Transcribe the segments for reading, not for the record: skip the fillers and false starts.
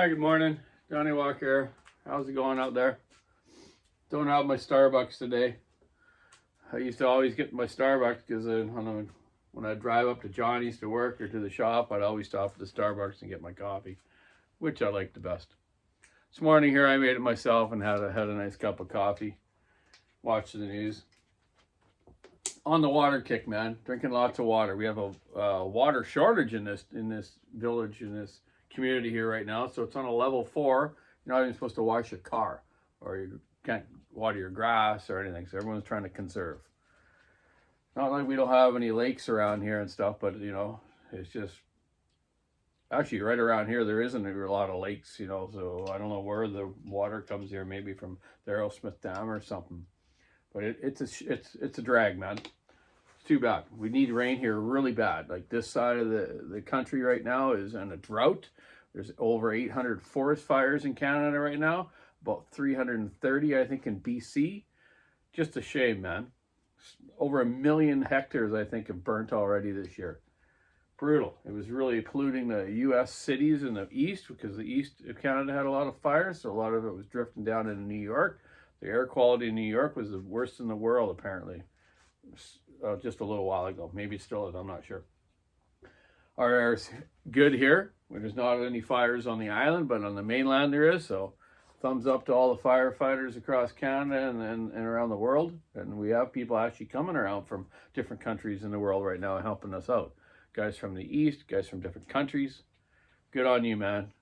Hi, good morning. Donny Walker. How's it going out there? Don't have my Starbucks today. I used to always get my Starbucks because when I drive up to Johnny's to work or to the shop, I'd always stop at the Starbucks and get my coffee, which I like the best. This morning here, I made it myself and had a nice cup of coffee. Watched the news. On the water kick, man. Drinking lots of water. We have a water shortage in this village, in this community here right now. So it's on a level 4. You're not even supposed to wash your car, or you can't water your grass or anything. So everyone's trying to conserve. Not like we don't have any lakes around here and stuff, but it's just actually right around here there isn't a lot of lakes. So I don't know where the water comes here. Maybe from the Aerosmith Dam or something. But it's a drag, man. It's too bad. We need rain here really bad. Like this side of the country right now is in a drought. There's over 800 forest fires in Canada right now. About 330, I think, in BC. Just a shame, man. Over 1 million hectares, I think, have burnt already this year. Brutal. It was really polluting the U.S. cities in the east because the east of Canada had a lot of fires. So a lot of it was drifting down into New York. The air quality in New York was the worst in the world, apparently, just a little while ago. Maybe it still is, I'm not sure. Our air's good here. There's not any fires on the island, but on the mainland there is. So thumbs up to all the firefighters across Canada and around the world. And we have people actually coming around from different countries in the world right now helping us out. Guys from the east, guys from different countries. Good on you, man.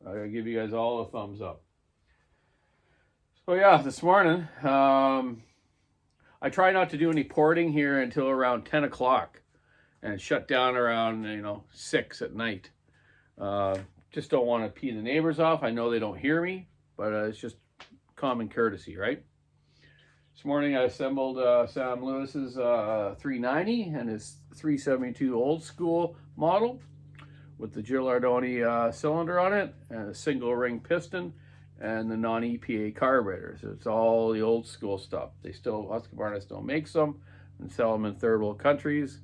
I give you guys all a thumbs up. So yeah, this morning, I try not to do any porting here until around 10 o'clock and shut down around, 6 at night. Just don't want to pee the neighbors off. I know they don't hear me, but it's just common courtesy, right? This morning I assembled Sam Lewis's 390 and his 372 old school model with the Gilardoni cylinder on it and a single ring piston and the non-EPA carburetors. It's all the old school stuff. Husqvarna still makes them and sell them in third world countries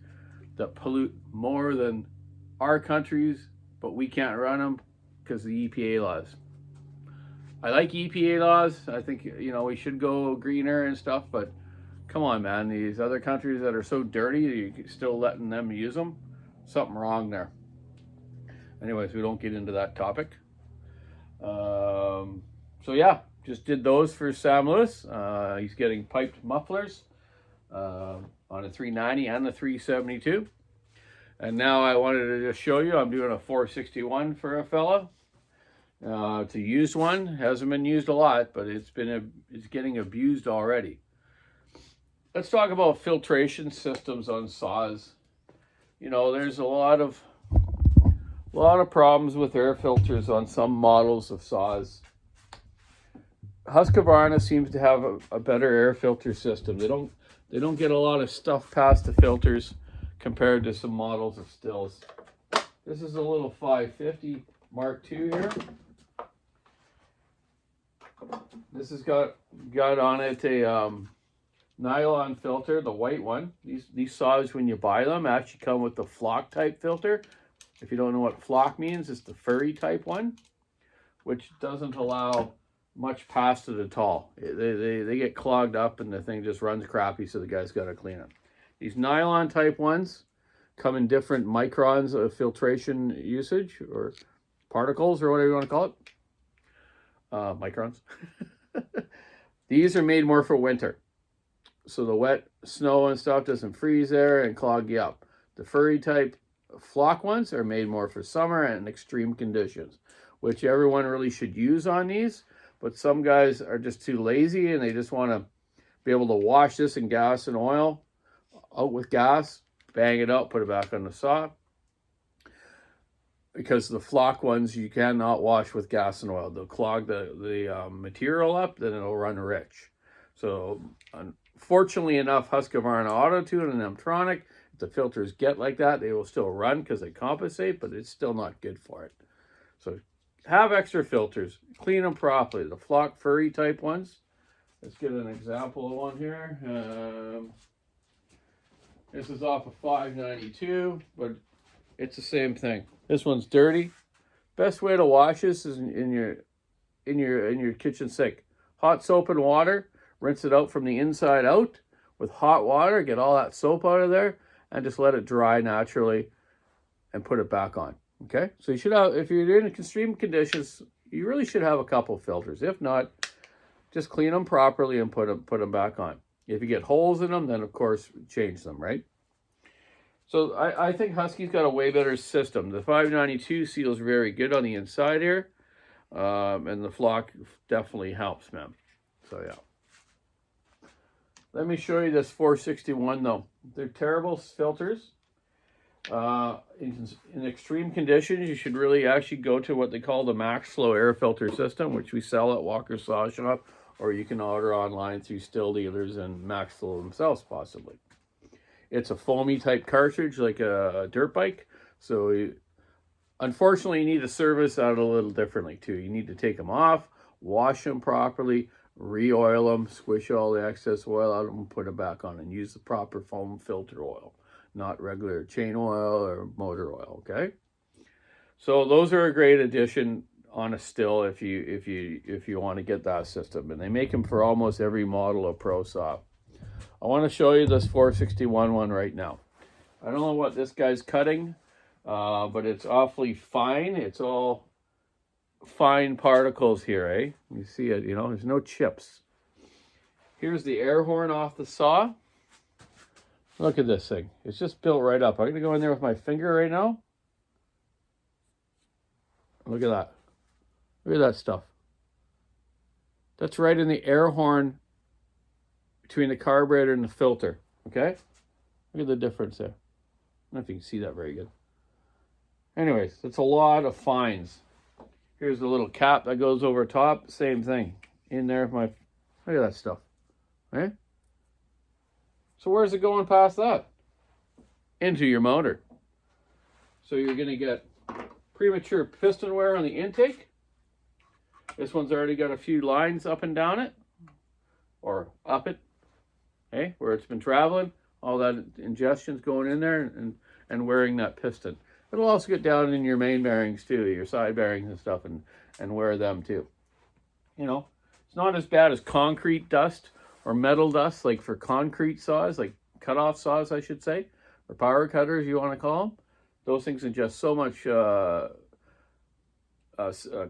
that pollute more than our countries, but we can't run them because of the EPA laws. I like EPA laws. I think, we should go greener and stuff, but come on, man. These other countries that are so dirty, you're still letting them use them. Something wrong there. Anyways, we don't get into that topic. So yeah, just did those for Sam Lewis. He's getting piped mufflers on the 390 and the 372. And now I wanted to just show you, I'm doing a 461 for a fella. It's a used one. Hasn't been used a lot, but it's getting abused already. Let's talk about filtration systems on saws. There's a lot of problems with air filters on some models of saws. Husqvarna seems to have a better air filter system. They don't get a lot of stuff past the filters compared to some models of Stills. This is a little 550 Mark II here. This has got on it a nylon filter, the white one. These saws, when you buy them, actually come with the flock type filter. If you don't know what flock means, it's the furry type one, which doesn't allow much past it at all. They get clogged up and the thing just runs crappy, so the guy's got to clean it. These nylon type ones come in different microns of filtration usage, or particles, or whatever you want to call it. Microns. These are made more for winter, so the wet snow and stuff doesn't freeze there and clog you up. The furry type flock ones are made more for summer and extreme conditions, which everyone really should use on these, but some guys are just too lazy and they just want to be able to wash this in gas and oil out with gas, bang it out, put it back on the saw. Because the flock ones you cannot wash with gas and oil. They'll clog the material up, then it'll run rich. So unfortunately enough, Husqvarna Auto Tune and Mtronic, if the filters get like that, they will still run because they compensate, but it's still not good for it. So have extra filters, clean them properly. The flock furry type ones. Let's get an example of one here. This is off of 592, but it's the same thing. This one's dirty, Best way to wash this is in your kitchen sink. Hot soap and water, rinse it out from the inside out with hot water, get all that soap out of there, and just let it dry naturally and put it back on. Okay? So you should have, if you're in extreme conditions, you really should have a couple filters. If not, just clean them properly and put them back on. If you get holes in them, then of course change them, right? So I think Husky's got a way better system. The 592 seals very good on the inside here. And the flock definitely helps, man. So yeah. Let me show you this 461 though. They're terrible filters. In extreme conditions, you should really actually go to what they call the Max Flow air filter system, which we sell at Walker's Saw Shop, or you can order online through Still Dealers and Max Flow themselves, possibly. It's a foamy type cartridge, like a dirt bike. So unfortunately, you need to service that a little differently too. You need to take them off, wash them properly, re-oil them, squish all the excess oil out of them, put it back on, and use the proper foam filter oil, not regular chain oil or motor oil. Okay, so those are a great addition on a still if you want to get that system, and they make them for almost every model of Pro Saw. I want to show you this 461 one right now. I don't know what this guy's cutting, but it's awfully fine. It's all fine particles here, eh? You see it, you know, there's no chips. Here's the air horn off the saw. Look at this thing. It's just built right up. I'm going to go in there with my finger right now. Look at that. Look at that stuff. That's right in the air horn between the carburetor and the filter. Okay? Look at the difference there. I don't know if you can see that very good. Anyways, it's a lot of fines. Here's the little cap that goes over top. Same thing. In there with my... Look at that stuff. Right? So where's it going past that? Into your motor. So you're going to get premature piston wear on the intake. This one's already got a few lines up and down it. Or up it. Okay? Where it's been traveling. All that ingestion's going in there and wearing that piston. It'll also get down in your main bearings too, your side bearings and stuff, and wear them too. You know, it's not as bad as concrete dust or metal dust, like for concrete saws, like cutoff saws, I should say, or power cutters, you want to call them. Those things ingest so much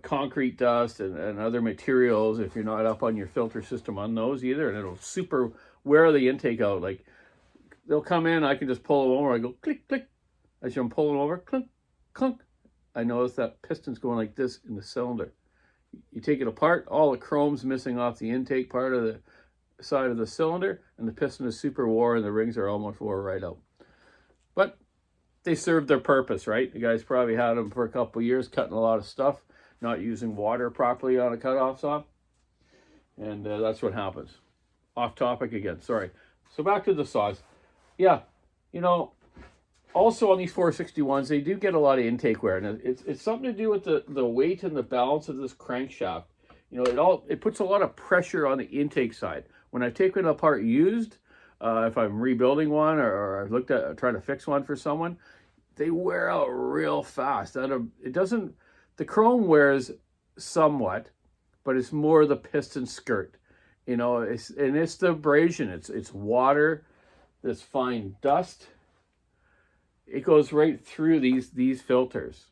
concrete dust and other materials if you're not up on your filter system on those either, and it'll super wear the intake out. Like, they'll come in, I can just pull them over, I go click, click. As I'm pulling over, clunk, clunk, I notice that piston's going like this in the cylinder. You take it apart, all the chrome's missing off the intake part of the side of the cylinder, and the piston is super wore, and the rings are almost wore right out. But they served their purpose, right? You guys probably had them for a couple of years, cutting a lot of stuff, not using water properly on a cutoff saw. And that's what happens. Off topic again, sorry. So back to the saws. Yeah, you know, also on these 461s, they do get a lot of intake wear, and it's something to do with the weight and the balance of this crankshaft. You know, it puts a lot of pressure on the intake side. When I've taken it apart used, if I'm rebuilding one or I've looked at trying to fix one for someone, they wear out real fast. It doesn't. The chrome wears somewhat, but it's more the piston skirt. You know, it's the abrasion. It's water, this fine dust. It goes right through these filters.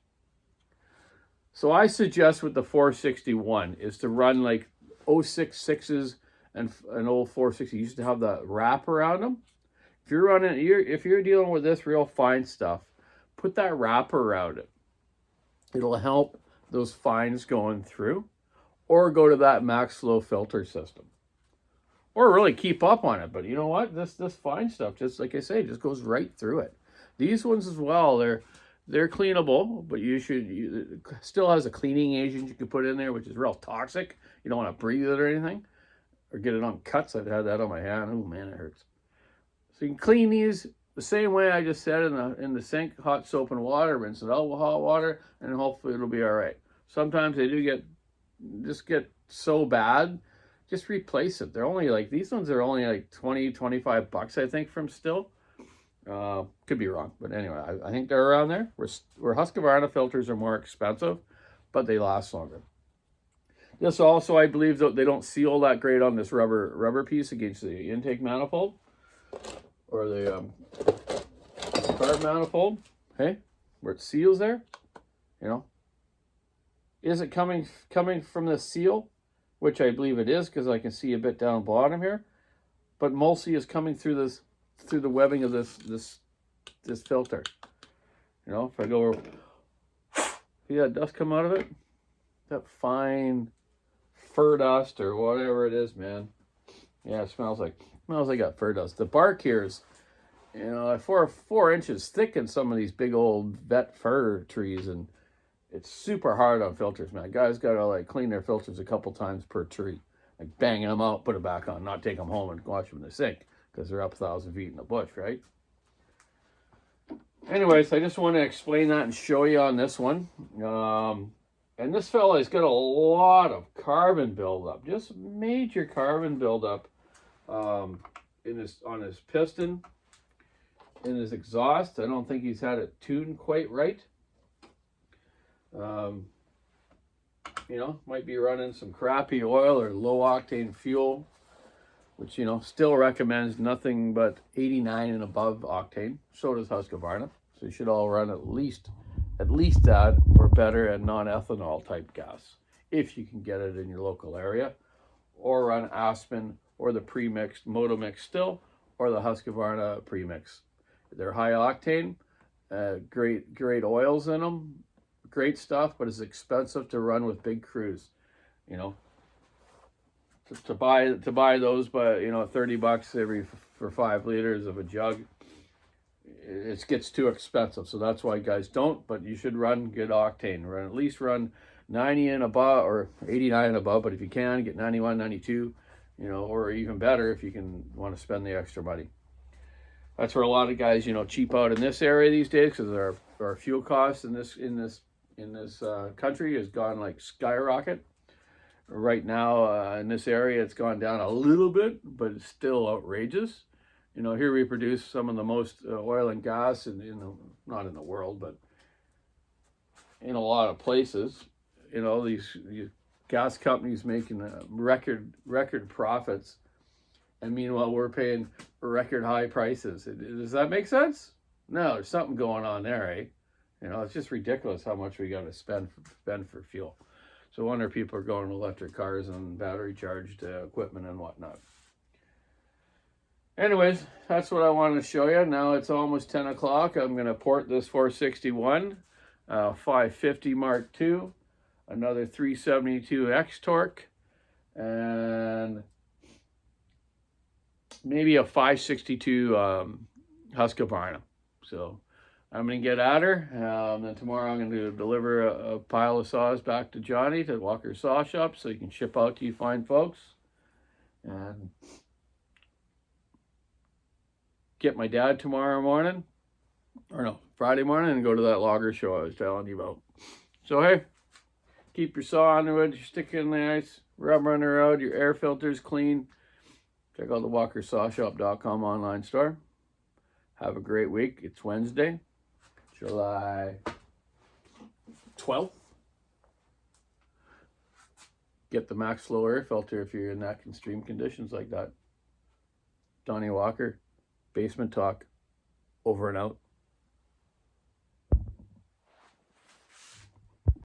So I suggest with the 461 is to run like 066s and an old 460 used to have the wrap around them. If you're dealing with this real fine stuff, put that wrap around it. It'll help those fines going through, or go to that Max Flow filter system, or really keep up on it. But you know what? This fine stuff, just like I say, just goes right through it. These ones as well, they're cleanable, but it still has a cleaning agent you can put in there, which is real toxic. You don't want to breathe it or anything, or get it on cuts. I've had that on my hand. Oh man, it hurts. So you can clean these the same way I just said in the sink, hot soap and water, rinse it out with hot water, and hopefully it'll be all right. Sometimes they do get so bad, just replace it. They're only like, these ones are only like 20, 25 bucks, I think, from Still. Could be wrong, but anyway, I think they're around there. Where Husqvarna filters are more expensive. but they last longer. This also, I believe, that they don't seal that great on this rubber piece against the intake manifold or the carb manifold. Hey, where it seals there, you know. Is it coming from the seal, which I believe it is because I can see a bit down bottom here, but mostly is coming through the webbing of this filter. You know, if I go, see that dust come out of it, that fine fur dust or whatever it is, man. Yeah, it smells like that fur dust. The bark here is, you know, 4 inches thick in some of these big old vet fir trees, and it's super hard on filters, man. Guys gotta like clean their filters a couple times per tree, like banging them out, put it back on, not take them home and wash them in the sink because they're up 1,000 feet in the bush, right? Anyways, I just want to explain that and show you on this one. And this fella has got a lot of carbon buildup, just major carbon buildup on his piston, in his exhaust. I don't think he's had it tuned quite right. You know, might be running some crappy oil or low octane fuel, which, you know, still recommends nothing but 89 and above octane. So does Husqvarna. So you should all run at least that or better, and non-ethanol type gas if you can get it in your local area, or run Aspen or the pre-mixed Motomix still, or the Husqvarna premix. They're high octane, great oils in them, great stuff, but it's expensive to run with big crews. You know, to buy those, but you know, $30 for 5 liters of a jug, it gets too expensive. So that's why guys don't, but you should run good octane. At least run 90 and above, or 89 and above, but if you can, get 91, 92, you know, or even better if you can want to spend the extra money. That's where a lot of guys, you know, cheap out in this area these days, because our fuel costs in this country has gone like skyrocket. Right now in this area, it's gone down a little bit, but it's still outrageous. You know, here we produce some of the most oil and gas not in the world, but in a lot of places. You know, these gas companies making record profits, and meanwhile we're paying record high prices. Does that make sense? No, there's something going on there, eh? You know, it's just ridiculous how much we got to spend for fuel. So I wonder if people are going to electric cars and battery charged equipment and whatnot. Anyways, that's what I wanted to show you. Now it's almost 10 o'clock. I'm going to port this 461, 550 Mark II, another 372X torque, and maybe a 562 Husqvarna. So I'm going to get at her. Then tomorrow I'm going to deliver a pile of saws back to Johnny to Walker Saw Shop so he can ship out to you fine folks. And get my dad tomorrow morning, or no, Friday morning, and go to that logger show I was telling you about. So hey, keep your saw on the wood, your stick in the ice, rubber on the road, your air filters clean. Check out the WalkerSawShop.com online store. Have a great week. It's Wednesday, July 12th. Get the Max Flow air filter if you're in that extreme conditions like that. Donny Walker, Basement Talk, over and out.